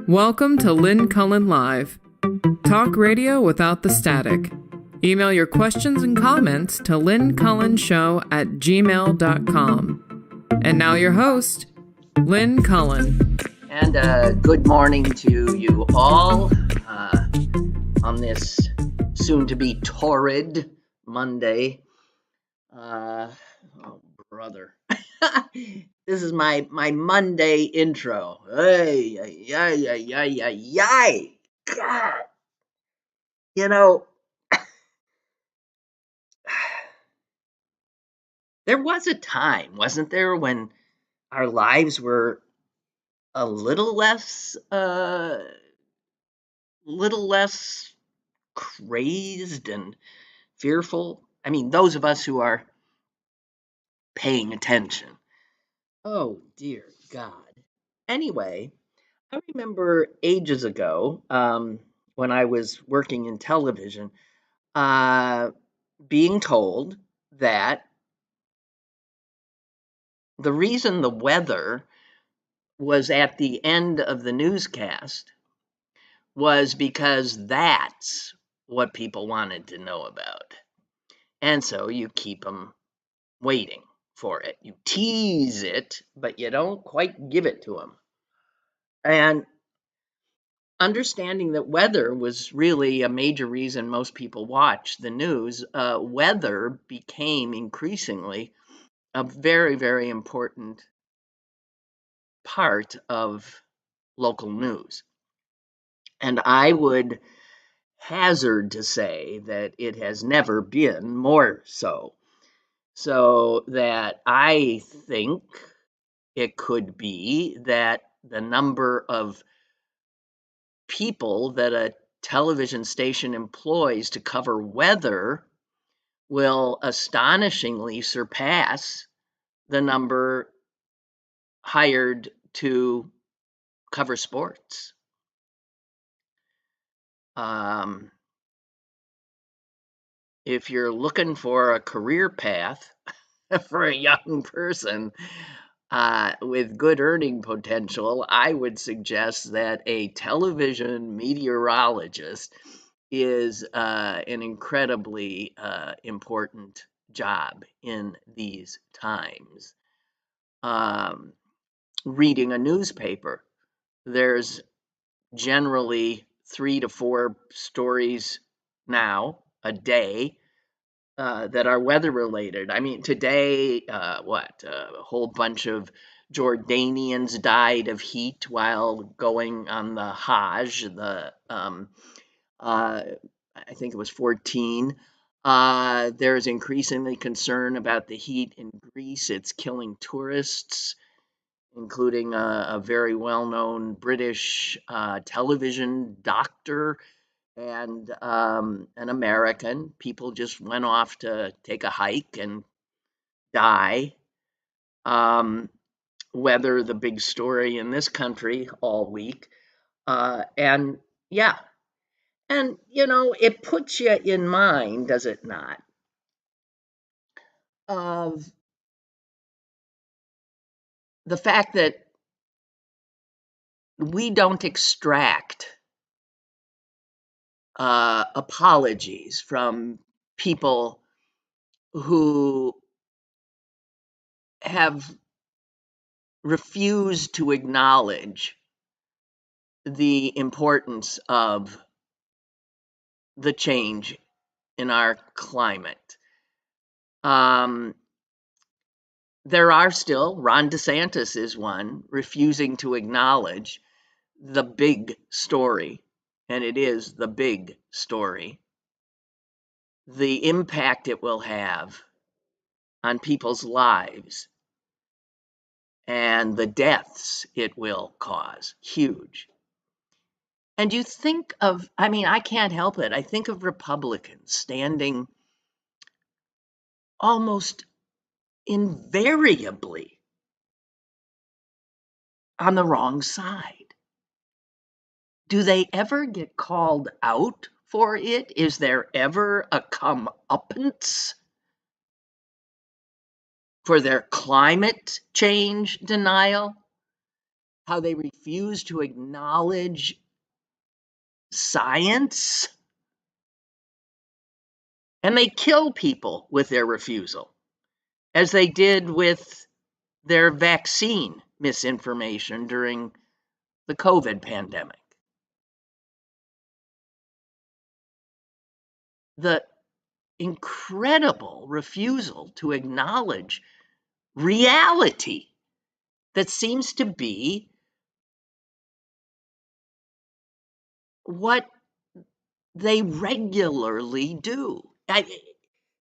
Welcome to Lynn Cullen Live. Talk radio without the static. Email your questions and comments to lynncullenshow@gmail.com. And now your host, Lynn Cullen. And good morning to you all on this soon-to-be torrid Monday. Oh, brother. This is my Monday intro. Hey, God. You know, there was a time, wasn't there, when our lives were a little less crazed and fearful. I mean, those of us who are paying attention. Oh, dear God. Anyway, I remember ages ago, when I was working in television, being told that the reason the weather was at the end of the newscast was because that's what people wanted to know about. And so you keep them waiting for it. You tease it, but you don't quite give it to them. And understanding that weather was really a major reason most people watch the news, weather became increasingly a very, very important part of local news. And I would hazard to say that it has never been more so. So that I think it could be that the number of people that a television station employs to cover weather will astonishingly surpass the number hired to cover sports. If you're looking for a career path for a young person with good earning potential, I would suggest that a television meteorologist is an incredibly important job in these times. Reading a newspaper, there's generally 3 to 4 stories now a day that are weather related. I mean, today, a whole bunch of Jordanians died of heat while going on the Hajj. I think it was 14. There's increasingly concern about the heat in Greece. It's killing tourists, including a very well-known British television doctor and an American. People just went off to take a hike and die. Weather, the big story in this country all week. And it puts you in mind, does it not, of the fact that we don't extract apologies from people who have refused to acknowledge the importance of the change in our climate. There are still, Ron DeSantis is one, refusing to acknowledge the big story, and it is the big story, the impact it will have on people's lives and the deaths it will cause. Huge. And you think of, I can't help it. I think of Republicans standing almost invariably on the wrong side. Do they ever get called out for it? Is there ever a comeuppance for their climate change denial? how they refuse to acknowledge science, and they kill people with their refusal, as they did with their vaccine misinformation during the COVID pandemic. The incredible refusal to acknowledge reality that seems to be what they regularly do.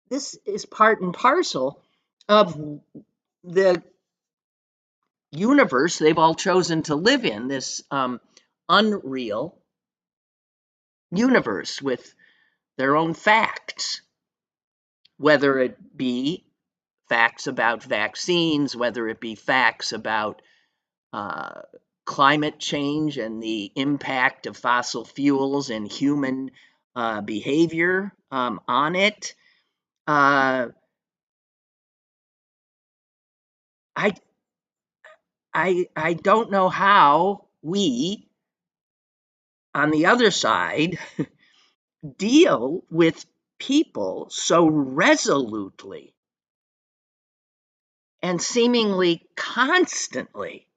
This is part and parcel of the universe they've all chosen to live in, this unreal universe with their own facts, whether it be facts about vaccines, whether it be facts about climate change and the impact of fossil fuels and human behavior on it. I I don't know how we, on the other side, deal with people so resolutely and seemingly constantly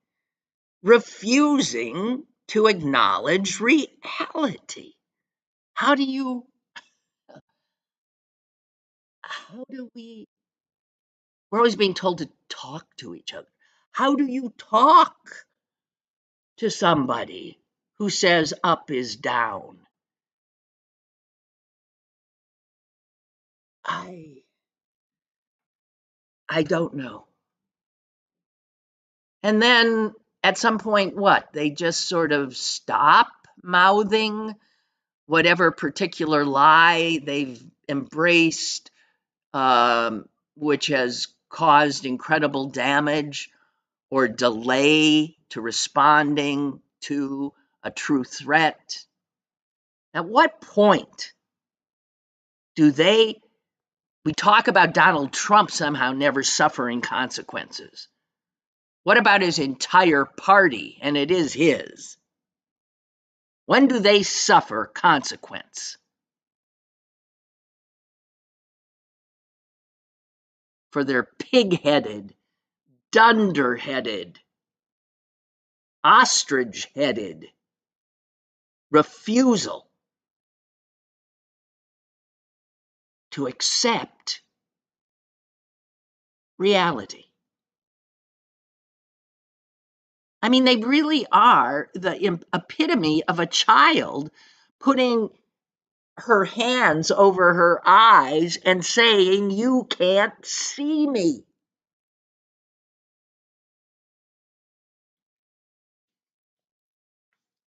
refusing to acknowledge reality. How do we, we're always being told to talk to each other. How do you talk to somebody who says up is down? I don't know. And then at some point, what? They just sort of stop mouthing whatever particular lie they've embraced, which has caused incredible damage or delay to responding to a true threat. At what point do we talk about Donald Trump somehow never suffering consequences? What about his entire party? And it is his. When do they suffer consequence for their pig-headed, dunder-headed, ostrich-headed refusal to accept reality? I mean, they really are the epitome of a child putting her hands over her eyes and saying, "You can't see me."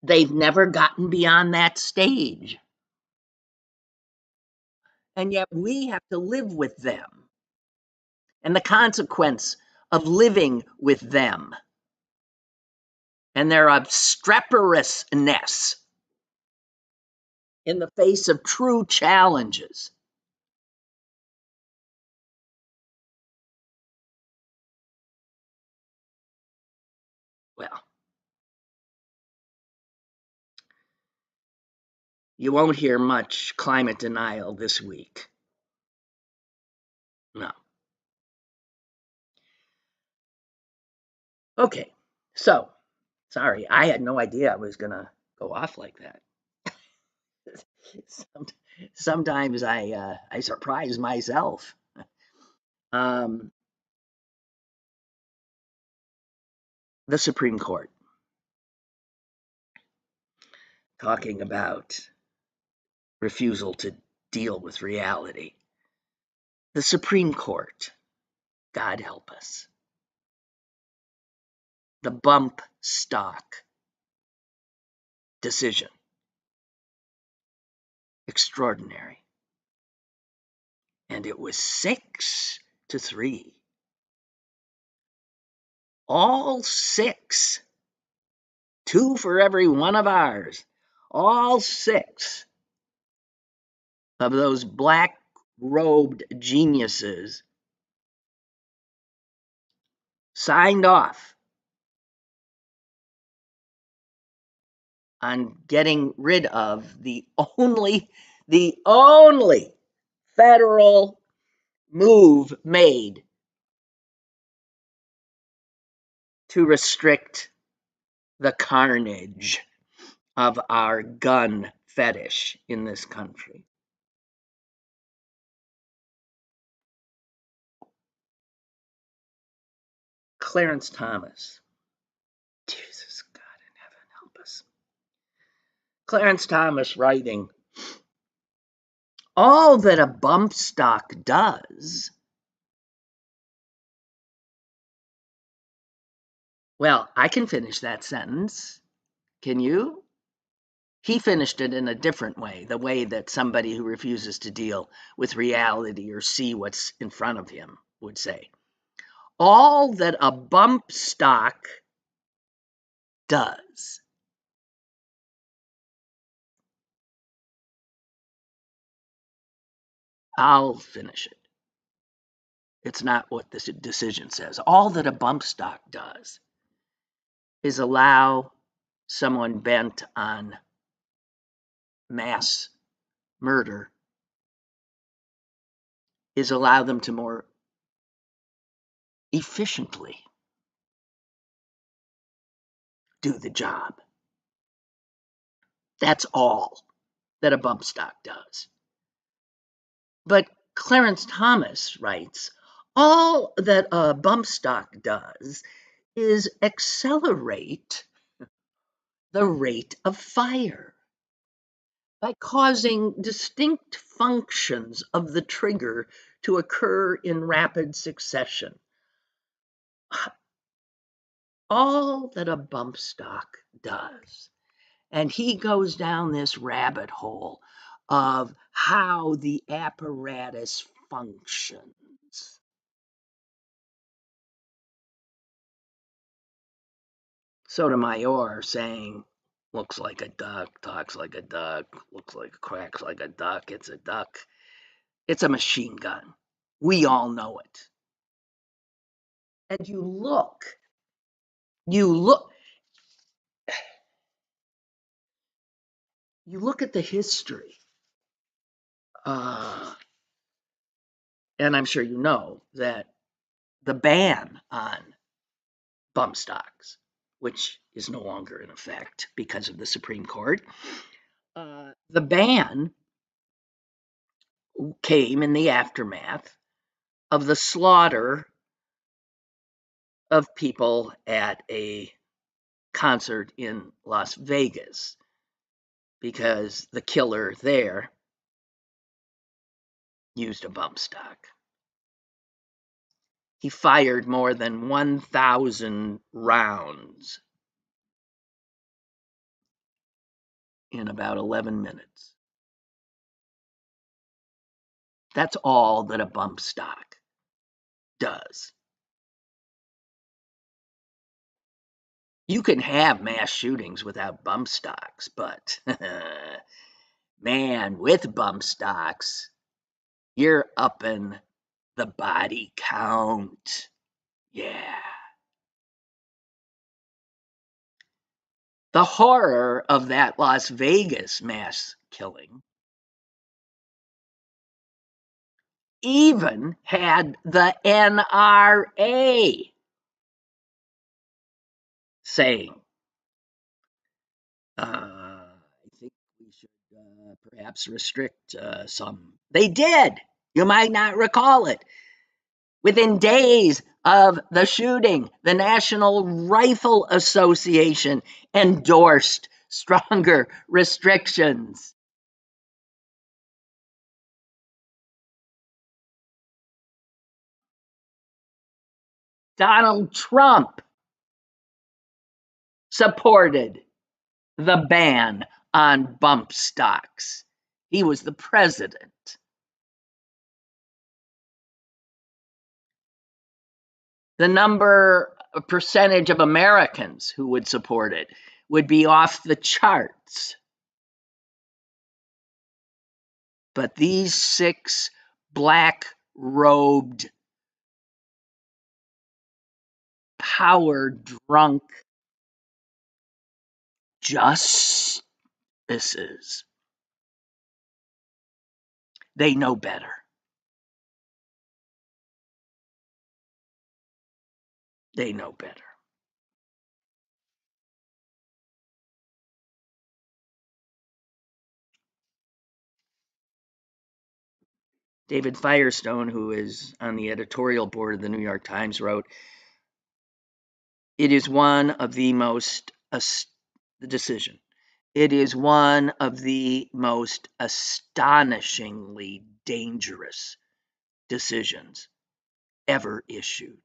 They've never gotten beyond that stage. And yet we have to live with them and the consequence of living with them and their obstreperousness in the face of true challenges. Well, you won't hear much climate denial this week. No. Okay, so sorry, I had no idea I was going to go off like that. Sometimes I surprise myself. Um, the Supreme Court, talking about refusal to deal with reality. The Supreme Court, God help us. The bump stock decision, extraordinary. And it was 6-3. All six, two for every one of ours, all six of those black-robed geniuses signed off on getting rid of the only federal move made to restrict the carnage of our gun fetish in this country. Clarence Thomas. Jesus, God in heaven, help us. Clarence Thomas writing, all that a bump stock does, well, I can finish that sentence. Can you? He finished it in a different way, the way that somebody who refuses to deal with reality or see what's in front of him would say. All that a bump stock does. I'll finish it. It's not what this decision says. All that a bump stock does is allow someone bent on mass murder, is allow them to more efficiently do the job. That's all that a bump stock does. But Clarence Thomas writes, all that a bump stock does is accelerate the rate of fire by causing distinct functions of the trigger to occur in rapid succession. All that a bump stock does. And he goes down this rabbit hole of how the apparatus functions. Sotomayor saying, looks like a duck, talks like a duck, looks like quacks like a duck, it's a duck. It's a machine gun. We all know it. And you look at the history, and I'm sure you know that the ban on bump stocks, which is no longer in effect because of the Supreme Court, the ban came in the aftermath of the slaughter of people at a concert in Las Vegas, because the killer there used a bump stock. He fired more than 1,000 rounds in about 11 minutes. That's all that a bump stock does. You can have mass shootings without bump stocks, but man, with bump stocks, you're upping the body count. Yeah. The horror of that Las Vegas mass killing even had the NRA saying, I think we should perhaps restrict some. They did. You might not recall it. Within days of the shooting, the National Rifle Association endorsed stronger restrictions. Donald Trump supported the ban on bump stocks. He was the president. The percentage of Americans who would support it would be off the charts. But these 6 black-robed, power-drunk, just purposes. They know better. They know better. David Firestone, who is on the editorial board of the New York Times, wrote, "It is one of the most decision. It is one of the most astonishingly dangerous decisions ever issued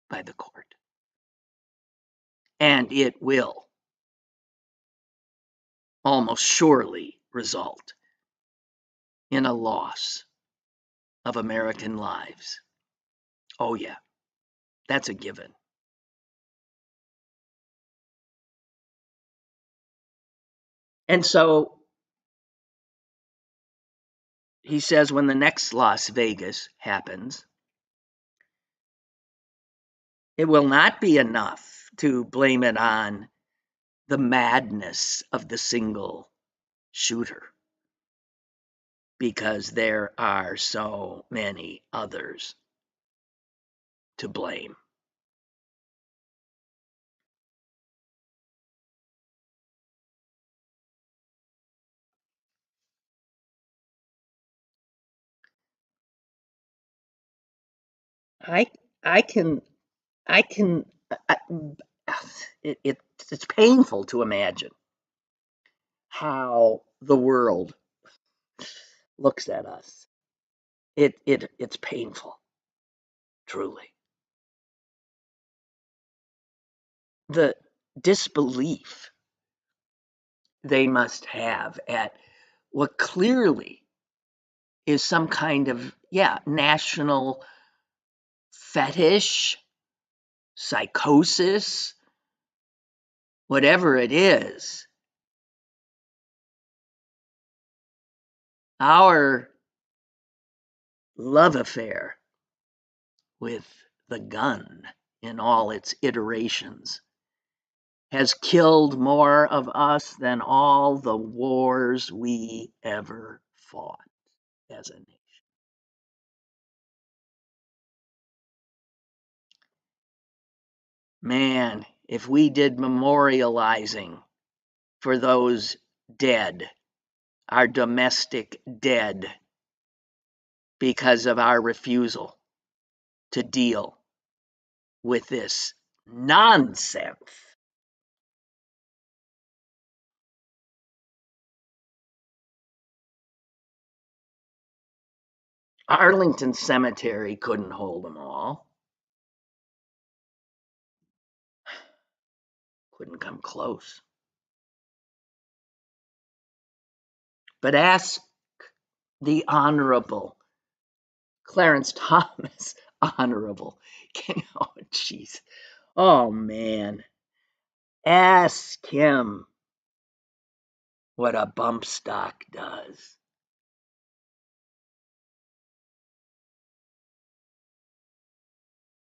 by the court. And it will almost surely result in a loss of American lives. Oh, yeah, that's a given." And so he says when the next Las Vegas happens, it will not be enough to blame it on the madness of the single shooter, because there are so many others to blame. I I can I can I, it's painful to imagine how the world looks at us. It's painful, truly. The disbelief they must have at what clearly is some kind of, national fetish, psychosis, whatever it is. Our love affair with the gun in all its iterations has killed more of us than all the wars we ever fought as a nation. Man, if we did memorializing for those dead, our domestic dead, because of our refusal to deal with this nonsense. Arlington Cemetery couldn't hold them all. Couldn't come close. But ask the Honorable Clarence Thomas, Honorable. Oh, jeez. Oh, man. Ask him what a bump stock does.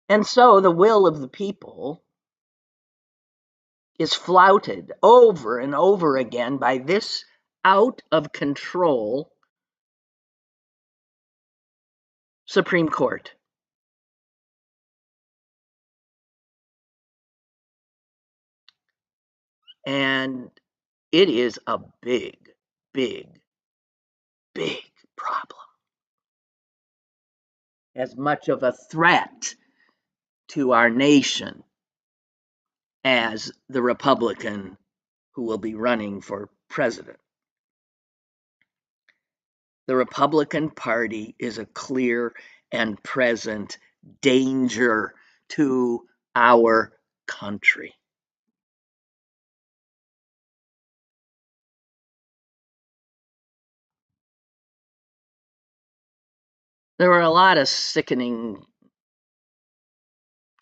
And so the will of the people is flouted over and over again by this out of control Supreme Court. And it is a big, big, big problem. As much of a threat to our nation as the Republican who will be running for president. The Republican Party is a clear and present danger to our country. There were a lot of sickening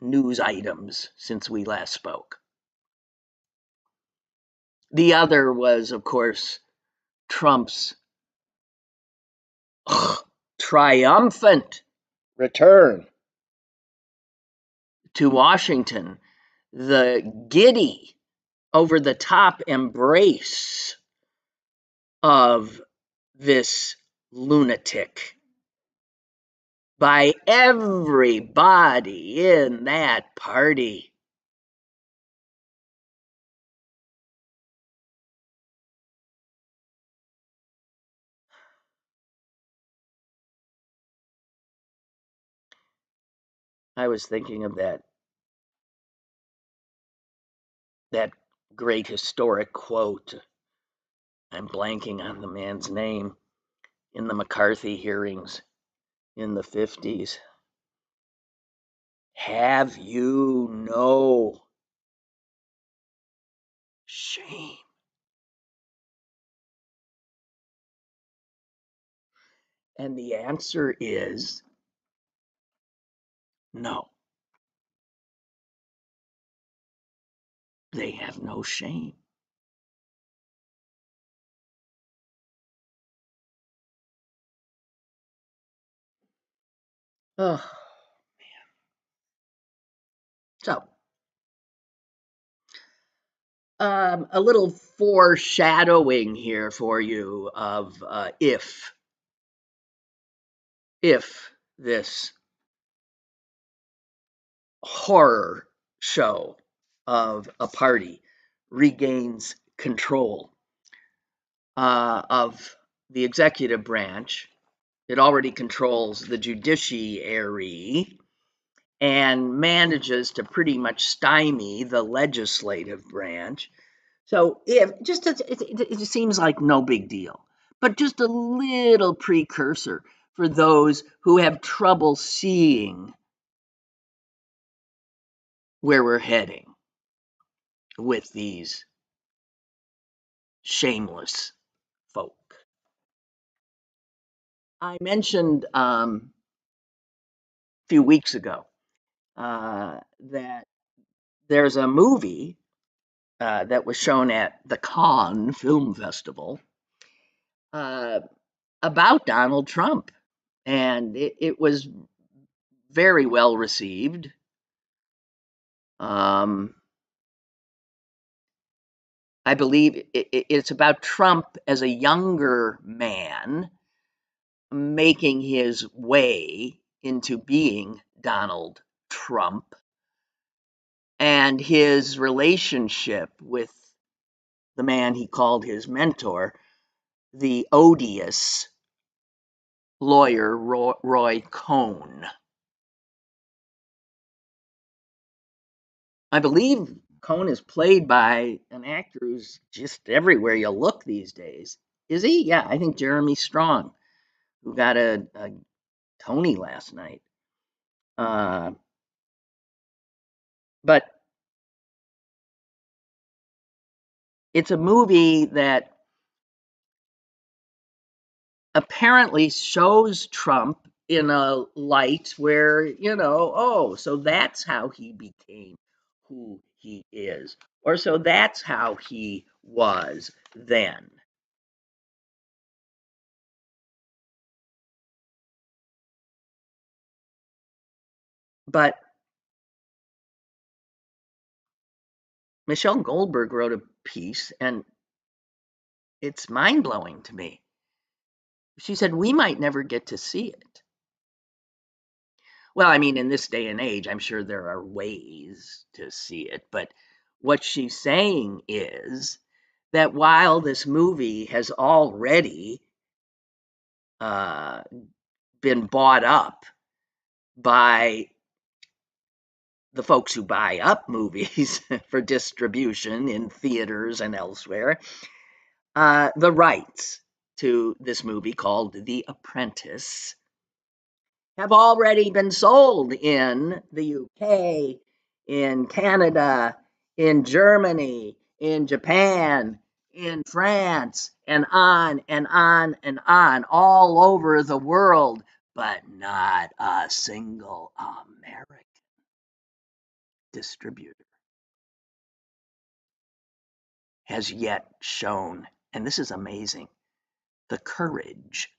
news items since we last spoke. The other was, of course, Trump's triumphant return to Washington, the giddy, over the top embrace of this lunatic by everybody in that party. I was thinking of that great historic quote. I'm blanking on the man's name in the McCarthy hearings in the 50s. Have you no shame? And the answer is no. They have no shame. Oh, so a little foreshadowing here for you of if this horror show of a party regains control of the executive branch. It already controls the judiciary and manages to pretty much stymie the legislative branch. So it seems like no big deal, but just a little precursor for those who have trouble seeing where we're heading with these shameless folk. I mentioned a few weeks ago that there's a movie that was shown at the Cannes Film Festival uh, about Donald Trump, and it was very well received. Um, I believe it's about Trump as a younger man making his way into being Donald Trump and his relationship with the man he called his mentor, the odious lawyer Roy Cohn. I believe Cohn is played by an actor who's just everywhere you look these days. Is he? Yeah, I think Jeremy Strong, who got a Tony last night. But it's a movie that apparently shows Trump in a light where, oh, so that's how he became who he is, or so that's how he was then. But Michelle Goldberg wrote a piece, and it's mind blowing to me. She said, we might never get to see it. Well, I mean, in this day and age, I'm sure there are ways to see it, but what she's saying is that while this movie has already uh, been bought up by the folks who buy up movies for distribution in theaters and elsewhere, the rights to this movie called The Apprentice have already been sold in the UK, in Canada, in Germany, in Japan, in France, and on and on and on, all over the world, but not a single American distributor has yet shown, and this is amazing, the courage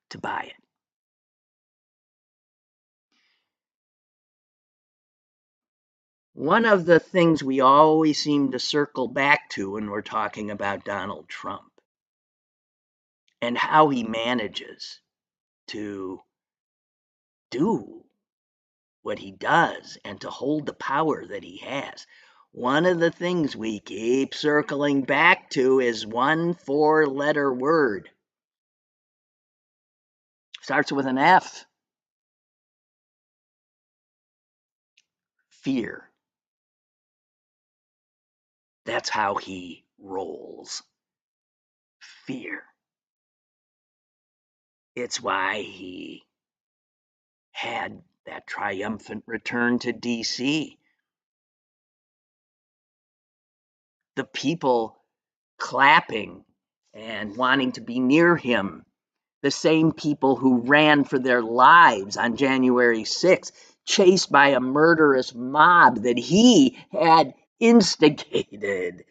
to buy it. one of the things we always seem to circle back to when we're talking about Donald Trump and how he manages to do what he does and to hold the power that he has. One of the things we keep circling back to is one 4-letter word. Starts with an F. Fear. That's how he rolls. Fear. It's why he had that triumphant return to DC. The people clapping and wanting to be near him, the same people who ran for their lives on January 6th, chased by a murderous mob that he had instigated.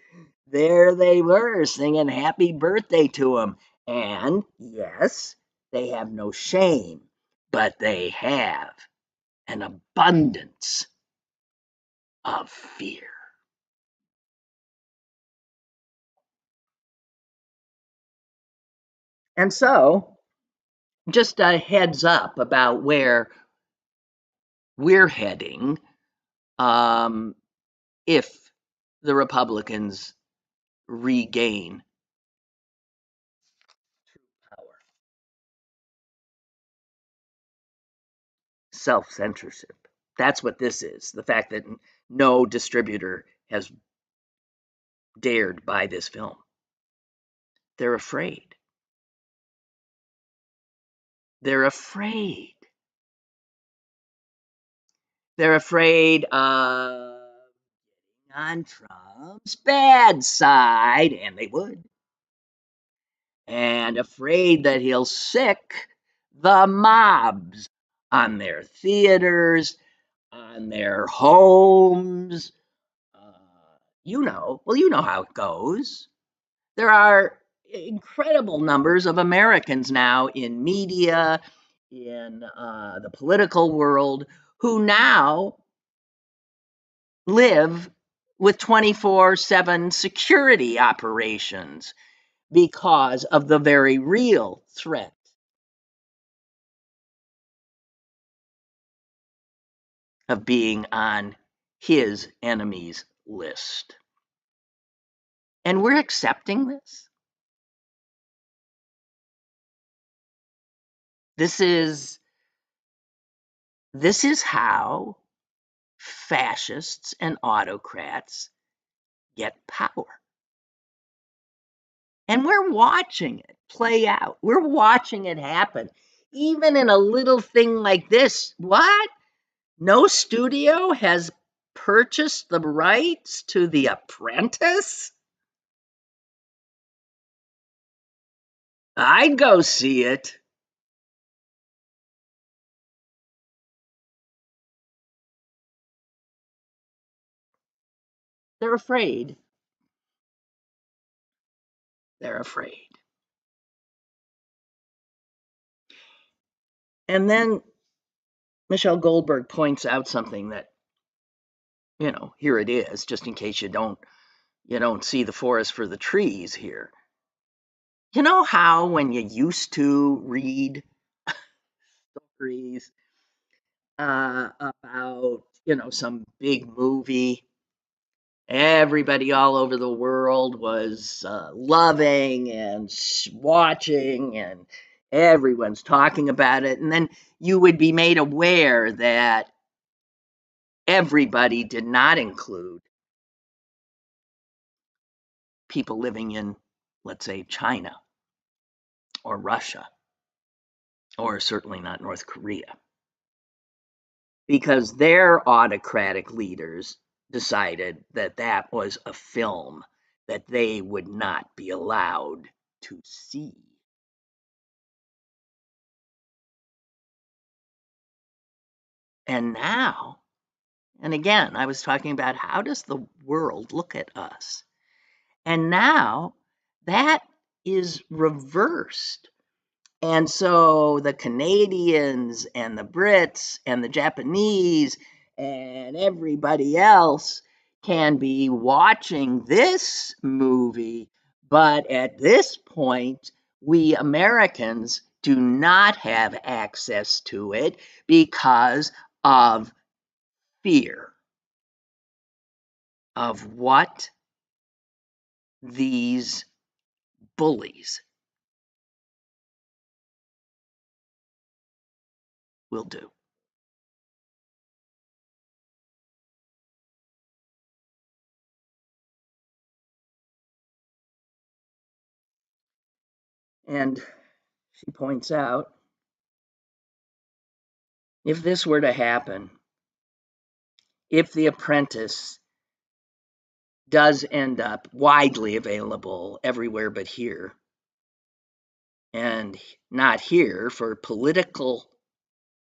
There they were singing happy birthday to him. And yes, they have no shame, but they have an abundance of fear. And so, just a heads up about where we're heading if the Republicans regain power. Self-censorship. That's what this is. The fact that no distributor has dared buy this film. They're afraid. They're afraid. They're afraid of on Trump's bad side, and they would. And afraid that he'll sick the mobs on their theaters, on their homes. You know how it goes. There are incredible numbers of Americans now in media, in the political world, who now live with 24/7 security operations because of the very real threat of being on his enemies list. And we're accepting this. This is how fascists and autocrats get power. And we're watching it play out. We're watching it happen. Even in a little thing like this. What? No studio has purchased the rights to The Apprentice? I'd go see it. They're afraid. They're afraid. And then Michelle Goldberg points out something that, here it is, just in case you don't see the forest for the trees here. You know how when you used to read stories about, some big movie, everybody all over the world was loving and watching, and everyone's talking about it, and then you would be made aware that everybody did not include people living in, let's say, China or Russia, or certainly not North Korea, because their autocratic leaders decided that that was a film that they would not be allowed to see. And now, and again, I was talking about how does the world look at us? And now that is reversed. And so the Canadians and the Brits and the Japanese and everybody else can be watching this movie, but at this point, we Americans do not have access to it because of fear of what these bullies will do. And she points out, if this were to happen, if The Apprentice does end up widely available everywhere but here, and not here for political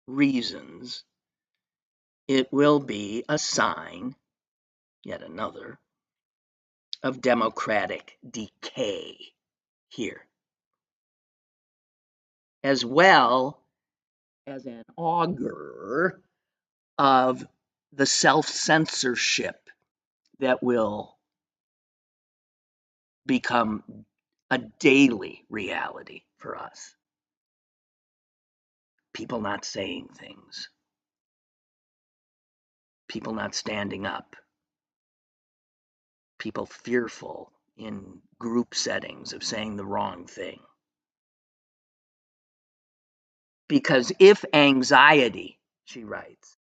reasons, it will be a sign, yet another, of democratic decay here, as well as an augur of the self-censorship that will become a daily reality for us. People not saying things, people not standing up, people fearful in group settings of saying the wrong thing. Because if anxiety, she writes,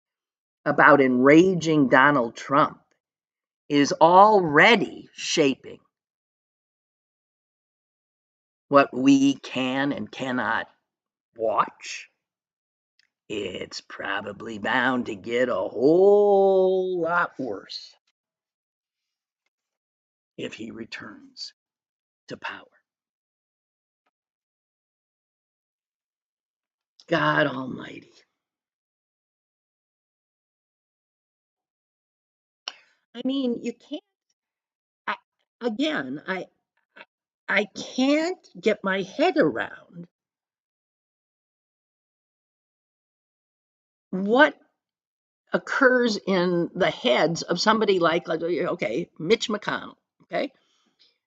about enraging Donald Trump is already shaping what we can and cannot watch, it's probably bound to get a whole lot worse if he returns to power. God Almighty. I mean, you can't. I, again, I can't get my head around what occurs in the heads of somebody like, okay, Mitch McConnell. Okay,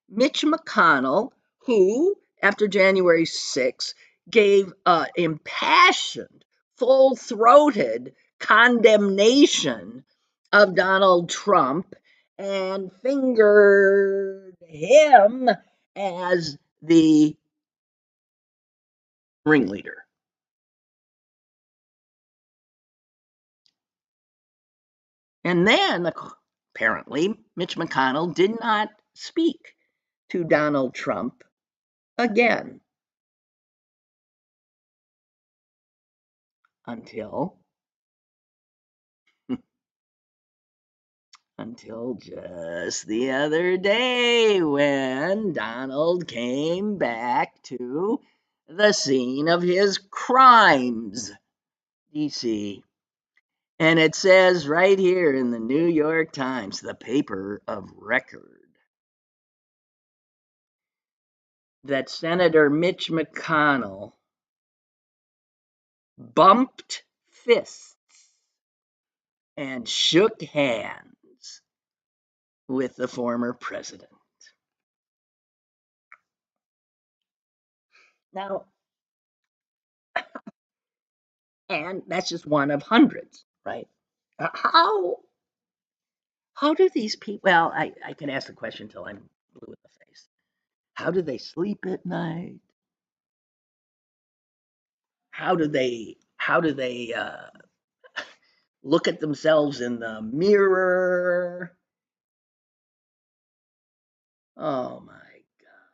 Mitch McConnell, who after January 6th gave impassioned, full-throated condemnation of Donald Trump and fingered him as the ringleader. And then, apparently, Mitch McConnell did not speak to Donald Trump again until just the other day when Donald came back to the scene of his crimes, DC. And it says right here in the New York Times, the paper of record, that Senator Mitch McConnell bumped fists and shook hands with the former president. Now, and that's just one of hundreds, right? How do these people, well, I can ask the question until I'm blue in the face. How do they sleep at night? How do they look at themselves in the mirror? Oh my God.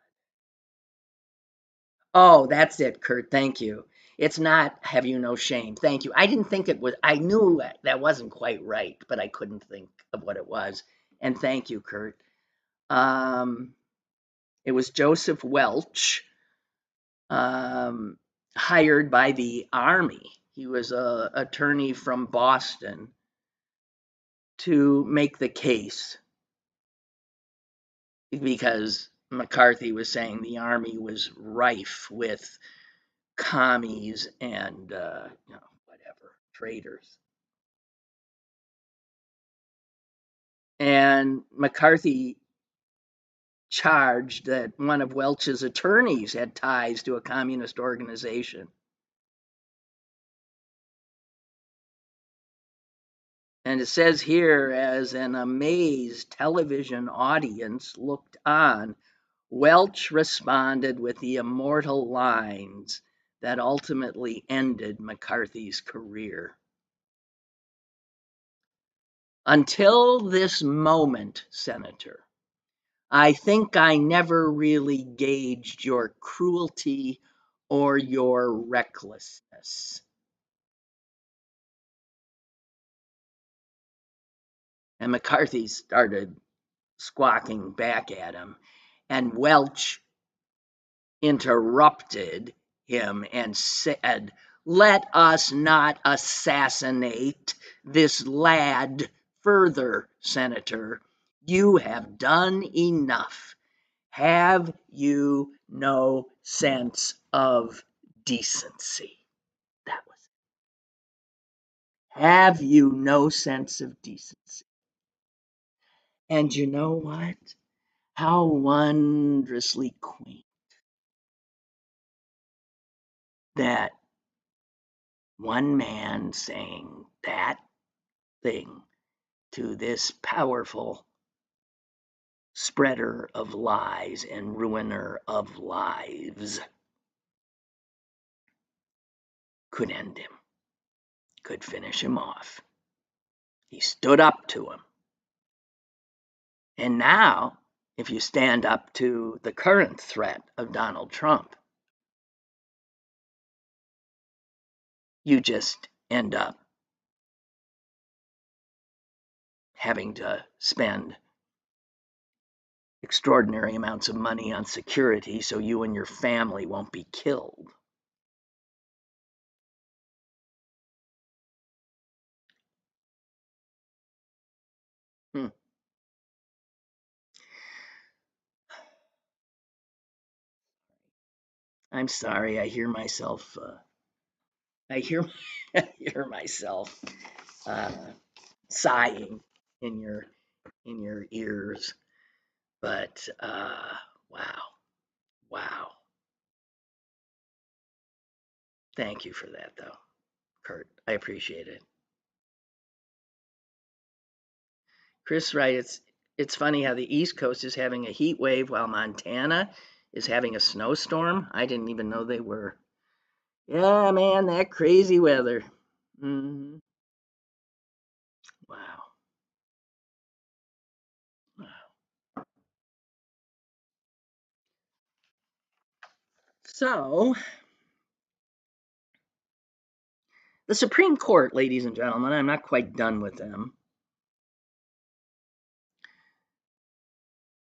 Oh, that's it, Kurt. Thank you. It's not have you no shame. Thank you. I didn't think it was, I knew that wasn't quite right, but I couldn't think of what it was. And thank you, Kurt. It was Joseph Welch, hired by the Army. He was an attorney from Boston to make the case because McCarthy was saying the Army was rife with commies and whatever traitors. And McCarthy charged that one of Welch's attorneys had ties to a communist organization. And it says here, as an amazed television audience looked on, Welch responded with the immortal lines that ultimately ended McCarthy's career. Until this moment, Senator, I think I never really gauged your cruelty or your recklessness. And McCarthy started squawking back at him, and Welch interrupted him and said, "Let us not assassinate this lad further, Senator. You have done enough. Have you no sense of decency?" That was it. Have you no sense of decency? And you know what? How wondrously quaint that one man saying that thing to this powerful spreader of lies and ruiner of lives could end him, could finish him off. He stood up to him. And now, if you stand up to the current threat of Donald Trump, you just end up having to spend extraordinary amounts of money on security so you and your family won't be killed. I'm sorry. I hear myself. I hear, I hear myself uh, sighing in your ears. But wow, wow. Thank you for that, though, Kurt. I appreciate it. Chris writes, it's funny how the East Coast is having a heat wave while Montana is having a snowstorm. I didn't even know they were. Yeah, man, that crazy weather. Mm-hmm. Wow. Wow. So, the Supreme Court, ladies and gentlemen, I'm not quite done with them.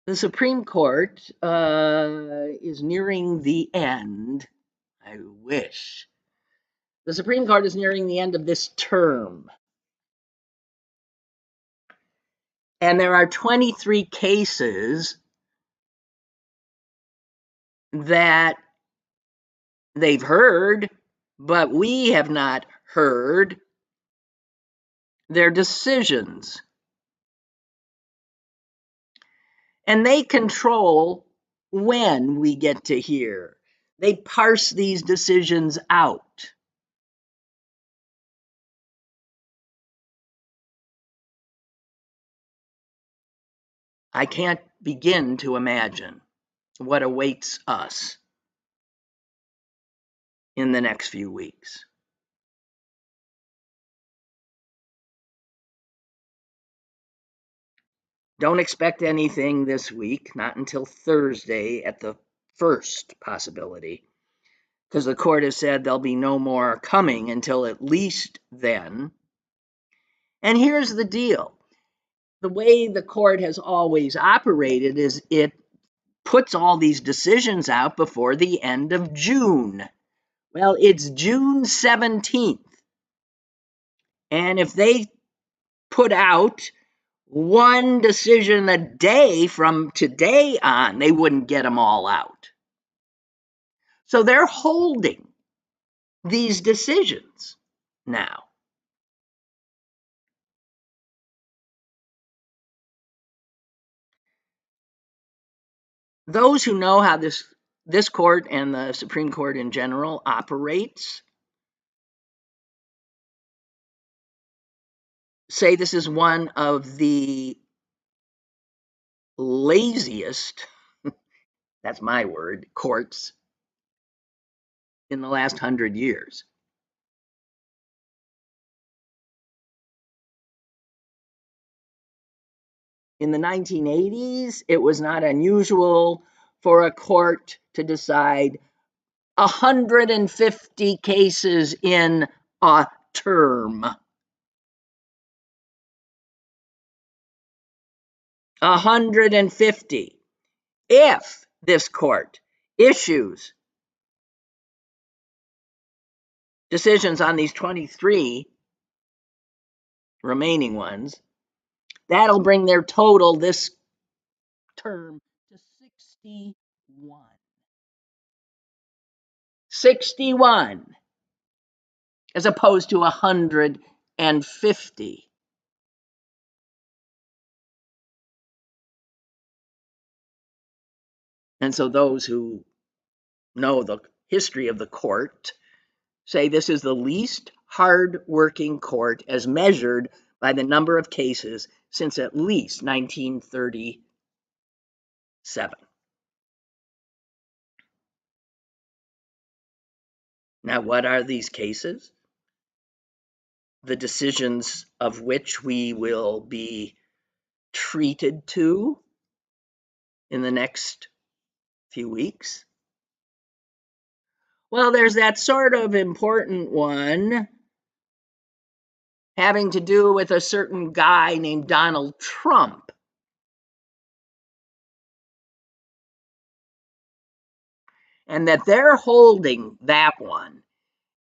The Supreme Court is nearing the end. I wish. The Supreme Court is nearing the end of this term. And there are 23 cases that they've heard, but we have not heard their decisions. And they control when we get to hear. They parse these decisions out. I can't begin to imagine what awaits us in the next few weeks. Don't expect anything this week, not until Thursday at the first possibility, because the court has said there'll be no more coming until at least then. And here's the deal. The way the court has always operated is it puts all these decisions out before the end of June. Well, it's June 17th. And if they put out one decision a day from today on, they wouldn't get them all out. So they're holding these decisions now. those who know how this court and the Supreme Court in general operates say this is one of the laziest, that's my word, courts in the last 100 years. In the 1980s, it was not unusual for a court to decide 150 cases in a term. 150. If this court issues decisions on these 23 remaining ones, that'll bring their total this term to 61. 61 as opposed to 150. And so those who know the history of the court say this is the least hard-working court as measured by the number of cases since at least 1937. Now, what are these cases? The decisions of which we will be treated to in the next few weeks? Well, there's that sort of important one having to do with a certain guy named Donald Trump. And that they're holding that one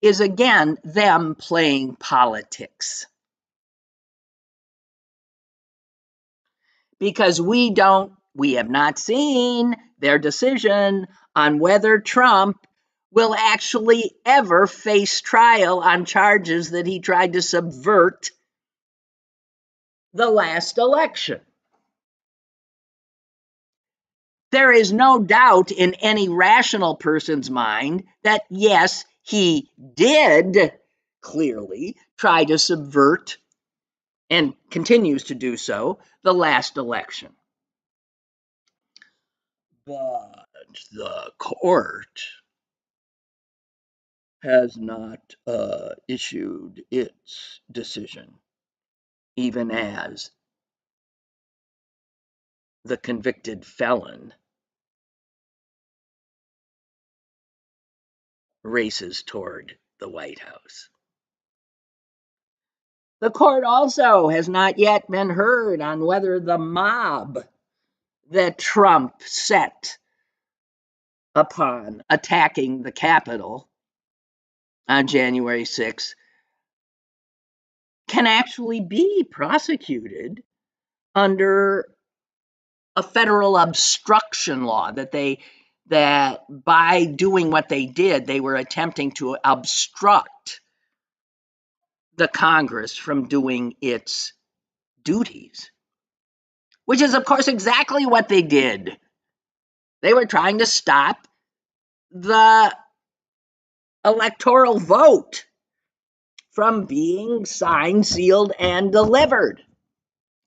is, again, them playing politics. Because we have not seen their decision on whether Trump will actually ever face trial on charges that he tried to subvert the last election. There is no doubt in any rational person's mind that, yes, he did clearly try to subvert, and continues to do so, the last election. But the court has not issued its decision, even as the convicted felon races toward the White House. The court also has not yet been heard on whether the mob that Trump set upon attacking the Capitol on January 6th can actually be prosecuted under a federal obstruction law, that by doing what they did, they were attempting to obstruct the Congress from doing its duties, which is, of course, exactly what they did. They were trying to stop the electoral vote from being signed, sealed, and delivered.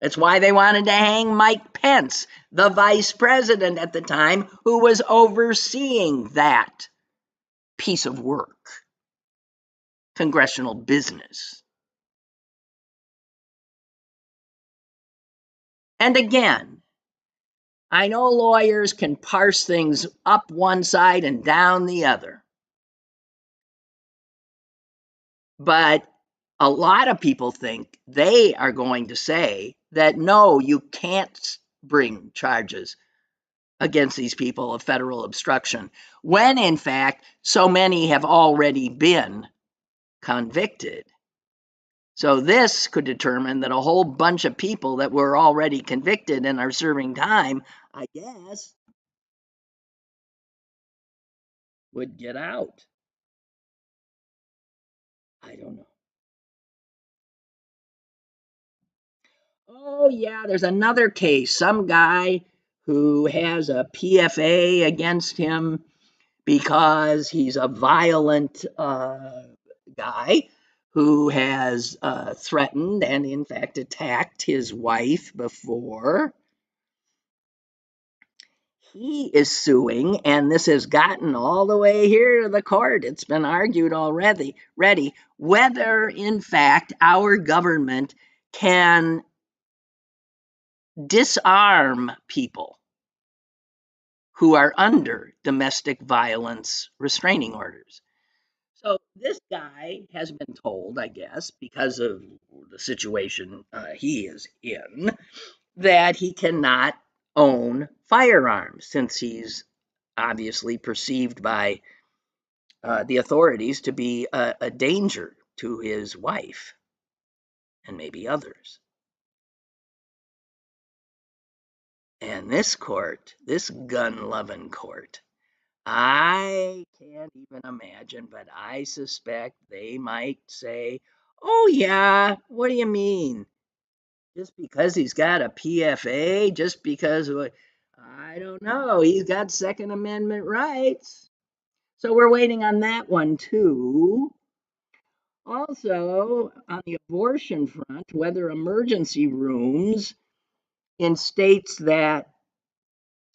That's why they wanted to hang Mike Pence, the vice president at the time, who was overseeing that piece of work, congressional business. And again, I know lawyers can parse things up one side and down the other, but a lot of people think they are going to say that, no, you can't bring charges against these people of federal obstruction, when in fact so many have already been convicted. So this could determine that a whole bunch of people that were already convicted and are serving time, I guess, would get out. I don't know. Oh yeah, there's another case, some guy who has a PFA against him because he's a violent guy who has threatened and, in fact, attacked his wife before. He is suing, and this has gotten all the way here to the court. It's been argued already, whether, in fact, our government can disarm people who are under domestic violence restraining orders. So this guy has been told, I guess, because of the situation he is in, that he cannot own firearms since he's obviously perceived by the authorities to be a danger to his wife and maybe others. And this court, this gun-loving court, I can't even imagine, but I suspect they might say, oh yeah, what do you mean? Just because he's got a PFA, just because, I don't know, he's got Second Amendment rights. So we're waiting on that one too. Also, on the abortion front, whether emergency rooms in states that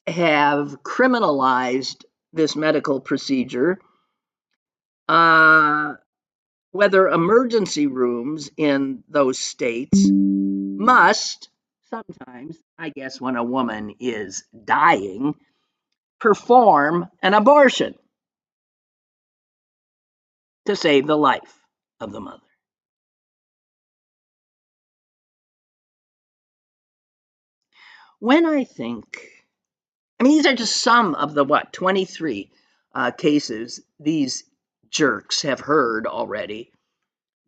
have criminalized this medical procedure, whether emergency rooms in those states must sometimes, I guess, when a woman is dying, perform an abortion to save the life of the mother. When I think, I mean, these are just some of the 23 cases these jerks have heard already.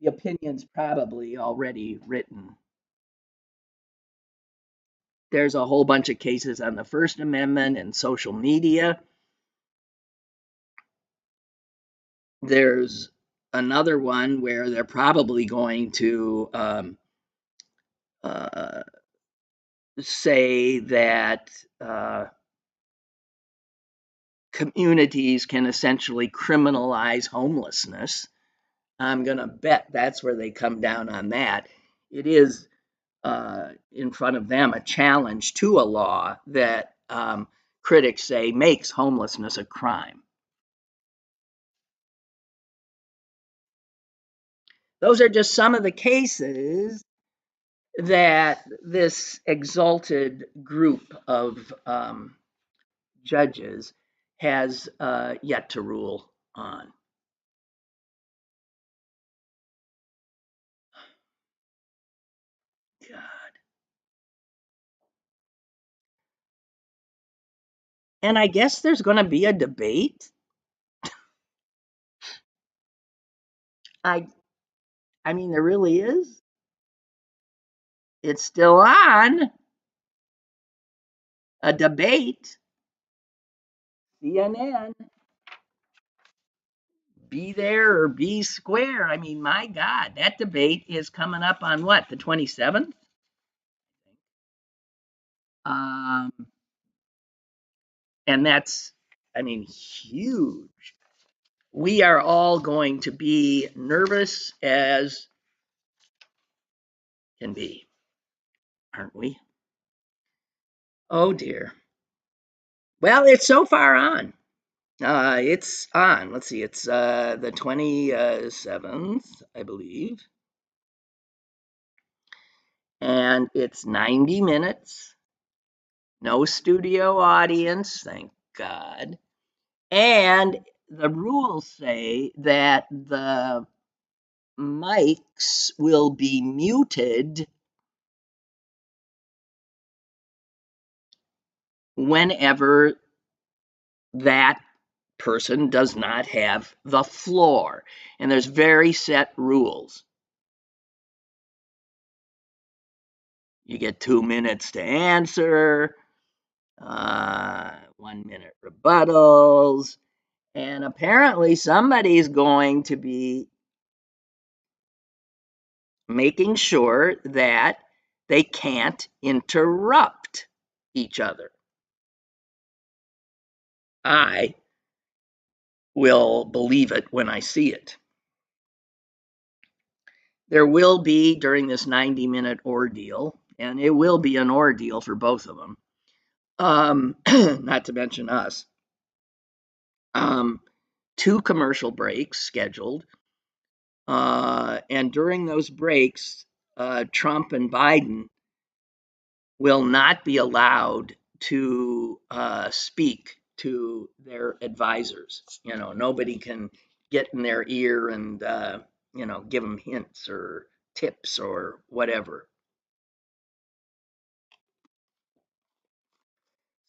The opinion's probably already written. There's a whole bunch of cases on the First Amendment and social media. There's another one where they're probably going to say that communities can essentially criminalize homelessness. I'm going to bet that's where they come down on that. It is in front of them a challenge to a law that critics say makes homelessness a crime. Those are just some of the cases that this exalted group of judges has yet to rule on. God. And I guess there's going to be a debate. I mean, there really is. It's still on. A debate. CNN. Be there or be square. I mean, my God, that debate is coming up on what, the 27th? And that's, I mean, huge. We are all going to be nervous as can be, aren't we? Oh dear. Well, it's so far on. It's on. Let's see. It's the 27th, I believe. And it's 90 minutes. No studio audience, thank God. And the rules say that the mics will be muted whenever that person does not have the floor. And there's very set rules. You get 2 minutes to answer, 1 minute rebuttals, and apparently somebody's going to be making sure that they can't interrupt each other. I will believe it when I see it. There will be, during this 90-minute ordeal, and it will be an ordeal for both of them, not to mention us, 2 commercial breaks scheduled. And during those breaks, Trump and Biden will not be allowed to speak to their advisors. Nobody can get in their ear and give them hints or tips or whatever.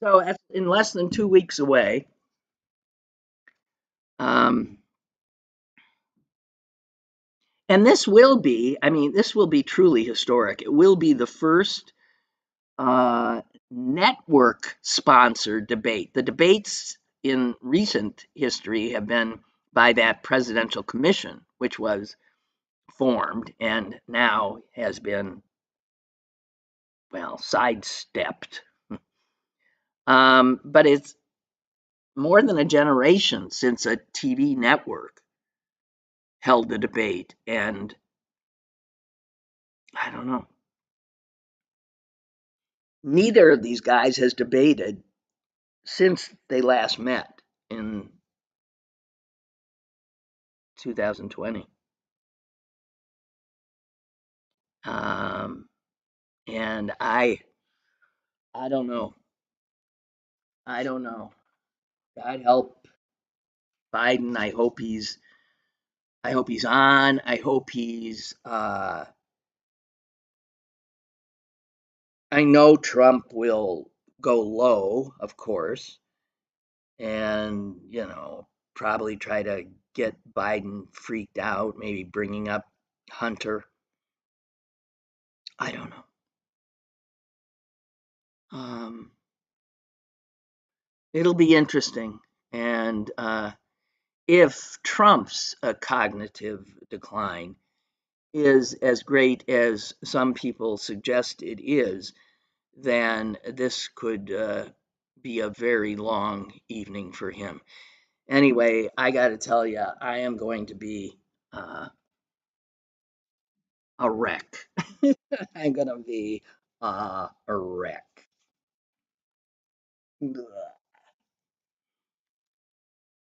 So in less than 2 weeks away, and this will be, this will be truly historic. It will be the first network sponsored debate. The debates in recent history have been by that presidential commission, which was formed and now has been, well, sidestepped. But it's more than a generation since a TV network held the debate, and I don't know. Neither of these guys has debated since they last met in 2020. And I don't know. I don't know. God help Biden. I hope he's on. I hope he's I know Trump will go low, of course, and probably try to get Biden freaked out, maybe bringing up Hunter. I don't know. It'll be interesting, and if Trump's cognitive decline is as great as some people suggest it is, then this could be a very long evening for him. Anyway, I got to tell you, I am going to be a wreck. I'm going to be a wreck.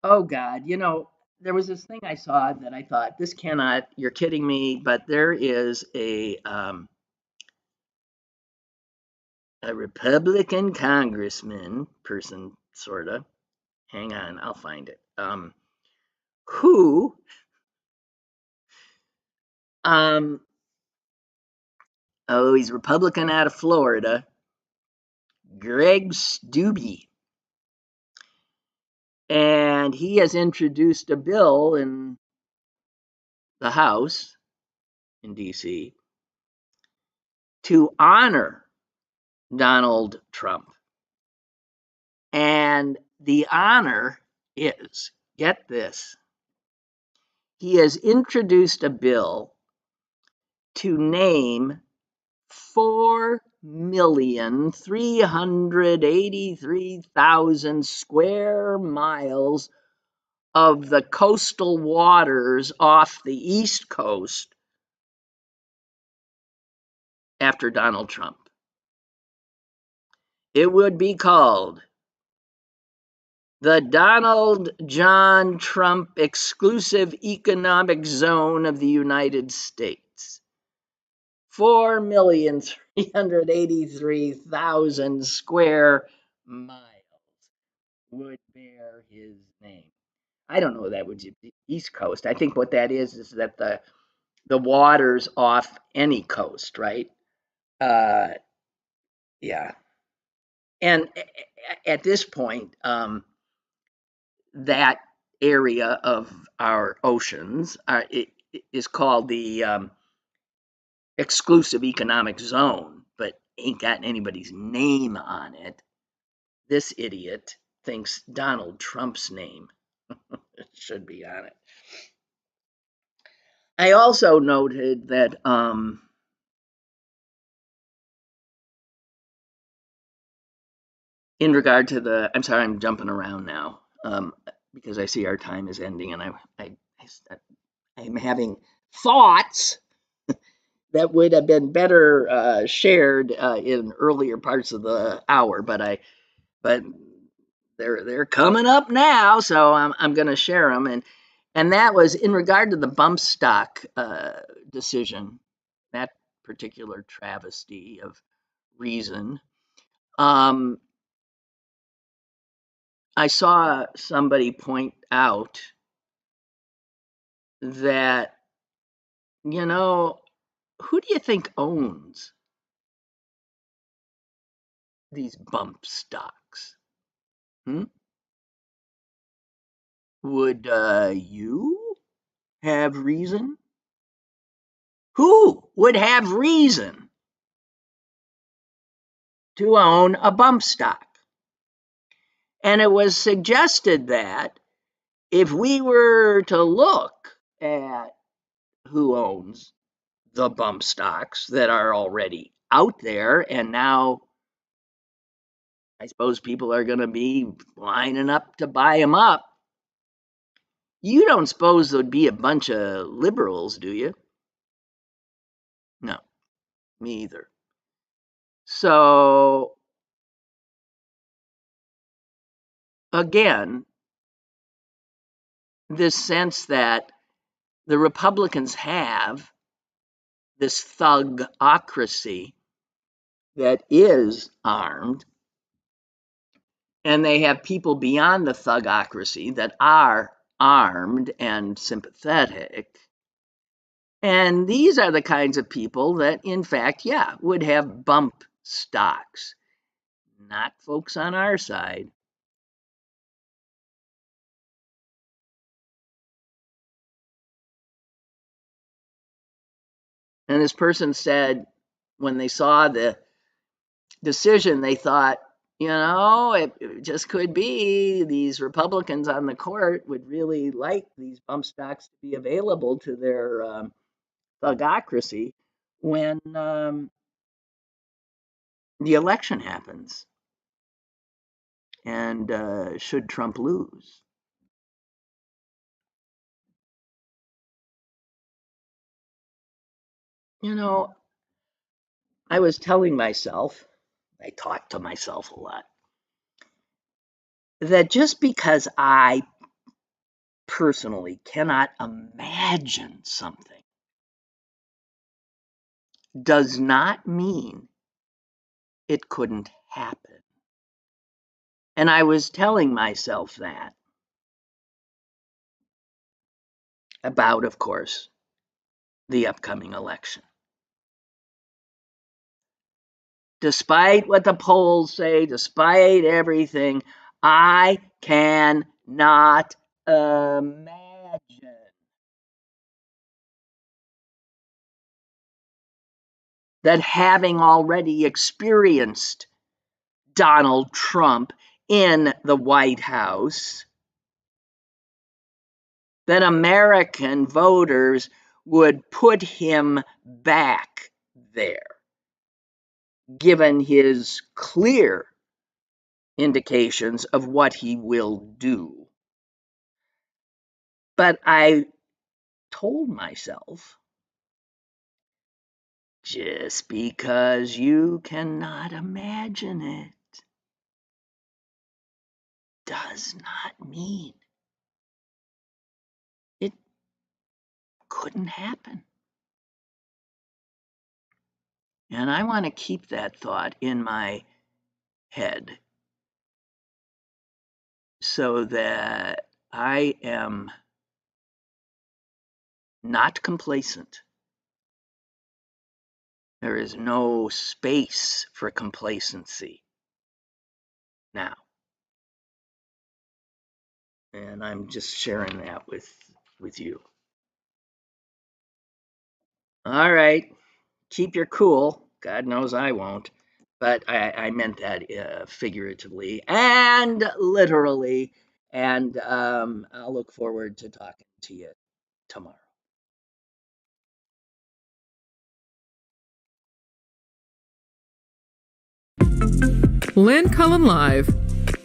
Oh, God. There was this thing I saw that I thought, this cannot, you're kidding me, but there is a Republican congressman person, sort of. Hang on, I'll find it. Who um he's Republican out of Florida, Greg Stubbe, and he has introduced a bill in the House in DC to honor Donald Trump. And the honor is, get this, he has introduced a bill to name 4,383,000 square miles of the coastal waters off the East Coast after Donald Trump. It would be called the Donald John Trump Exclusive Economic Zone of the United States. 4,383,000 square miles would bear his name. I don't know that would be the East Coast. I think what that is that the waters off any coast, right? Yeah. And at this point, that area of our oceans is called the exclusive economic zone, but ain't got anybody's name on it. This idiot thinks Donald Trump's name should be on it. I also noted that in regard to the, I'm sorry, I'm jumping around now because I see our time is ending, and I'm having thoughts that would have been better shared in earlier parts of the hour, but they're coming up now, so I'm going to share them, and that was in regard to the bump stock decision, that particular travesty of reason. I saw somebody point out that, you know, who do you think owns these bump stocks? Would you have reason? Who would have reason to own a bump stock? And it was suggested that if we were to look at who owns the bump stocks that are already out there, and now I suppose people are going to be lining up to buy them up, you don't suppose there'd be a bunch of liberals, do you? No, me either. So, again, this sense that the Republicans have this thugocracy that is armed, and they have people beyond the thugocracy that are armed and sympathetic. And these are the kinds of people that, in fact, yeah, would have bump stocks, not folks on our side. And this person said when they saw the decision, they thought, it just could be these Republicans on the court would really like these bump stocks to be available to their thugocracy when the election happens, and should Trump lose. I was telling myself, I talk to myself a lot, that just because I personally cannot imagine something does not mean it couldn't happen. And I was telling myself that about, of course, the upcoming election. Despite what the polls say, despite everything, I cannot imagine that, having already experienced Donald Trump in the White House, that American voters would put him back there, given his clear indications of what he will do. But I told myself, just because you cannot imagine it does not mean it couldn't happen. And I want to keep that thought in my head so that I am not complacent. There is no space for complacency now. And I'm just sharing that with you. All right, keep your cool. God knows I won't. But I meant that figuratively and literally. And I'll look forward to talking to you tomorrow. Lynn Cullen Live,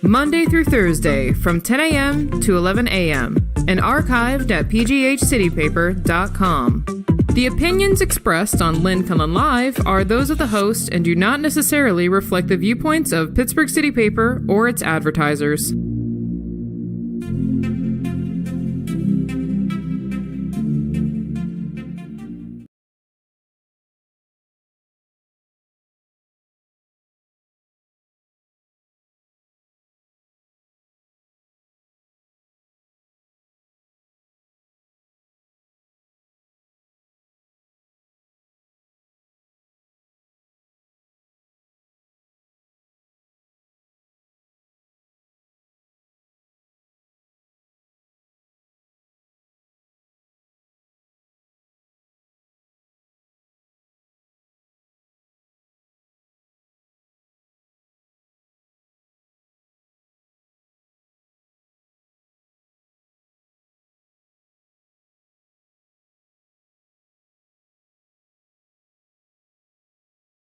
Monday through Thursday from 10 a.m. to 11 a.m. and archived at pghcitypaper.com. The opinions expressed on Lynn Cullen Live are those of the host and do not necessarily reflect the viewpoints of Pittsburgh City Paper or its advertisers.